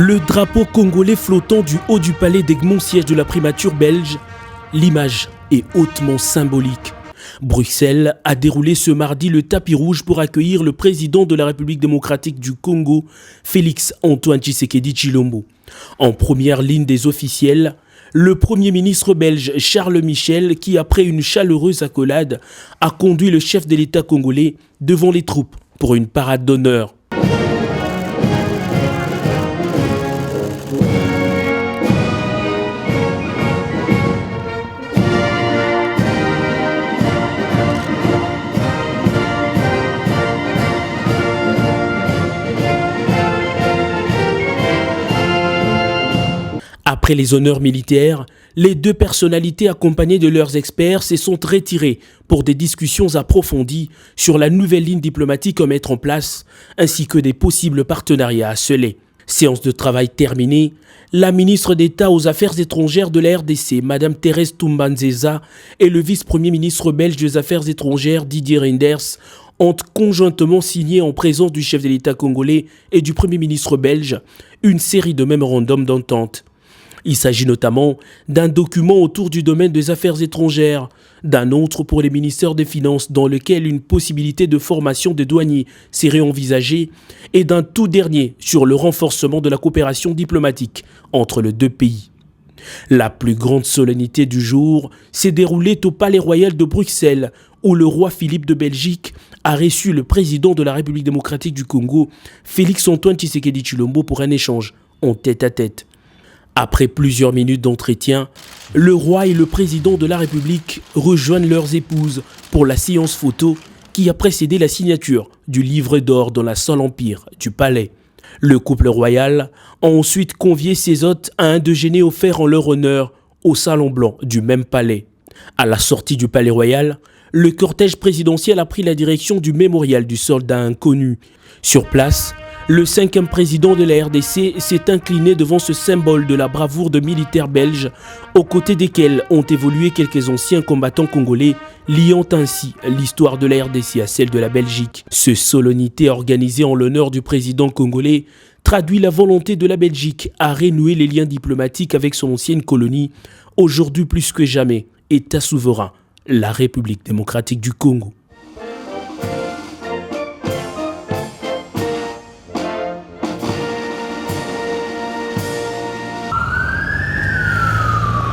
Le drapeau congolais flottant du haut du palais d'Egmont, siège de la primature belge, l'image est hautement symbolique. Bruxelles a déroulé ce mardi le tapis rouge pour accueillir le président de la République démocratique du Congo, Félix Antoine Tshisekedi Tshilombo. En première ligne des officiels, le Premier ministre belge Charles Michel, qui après une chaleureuse accolade, a conduit le chef de l'État congolais devant les troupes pour une parade d'honneur. Après les honneurs militaires, les deux personnalités accompagnées de leurs experts se sont retirées pour des discussions approfondies sur la nouvelle ligne diplomatique à mettre en place, ainsi que des possibles partenariats à sceller. Séance de travail terminée, la ministre d'État aux Affaires étrangères de la RDC, Mme Thérèse Toumba-Nzeza, et le vice-premier ministre belge des Affaires étrangères, Didier Reynders, ont conjointement signé en présence du chef de l'État congolais et du Premier ministre belge une série de mémorandums d'entente. Il s'agit notamment d'un document autour du domaine des affaires étrangères, d'un autre pour les ministères des Finances dans lequel une possibilité de formation des douaniers serait envisagée et d'un tout dernier sur le renforcement de la coopération diplomatique entre les deux pays. La plus grande solennité du jour s'est déroulée au Palais Royal de Bruxelles où le roi Philippe de Belgique a reçu le président de la République démocratique du Congo, Félix Antoine Tshisekedi Tshilombo, pour un échange en tête-à-tête. Après plusieurs minutes d'entretien, le roi et le président de la République rejoignent leurs épouses pour la séance photo qui a précédé la signature du livre d'or dans la salle Empire du palais. Le couple royal a ensuite convié ses hôtes à un déjeuner offert en leur honneur au salon blanc du même palais. À la sortie du palais royal, le cortège présidentiel a pris la direction du mémorial du soldat inconnu. Sur place, le 5e président de la RDC s'est incliné devant ce symbole de la bravoure de militaires belges, aux côtés desquels ont évolué quelques anciens combattants congolais, liant ainsi l'histoire de la RDC à celle de la Belgique. Ce solennité organisée en l'honneur du président congolais traduit la volonté de la Belgique à renouer les liens diplomatiques avec son ancienne colonie, aujourd'hui plus que jamais État souverain, la République démocratique du Congo.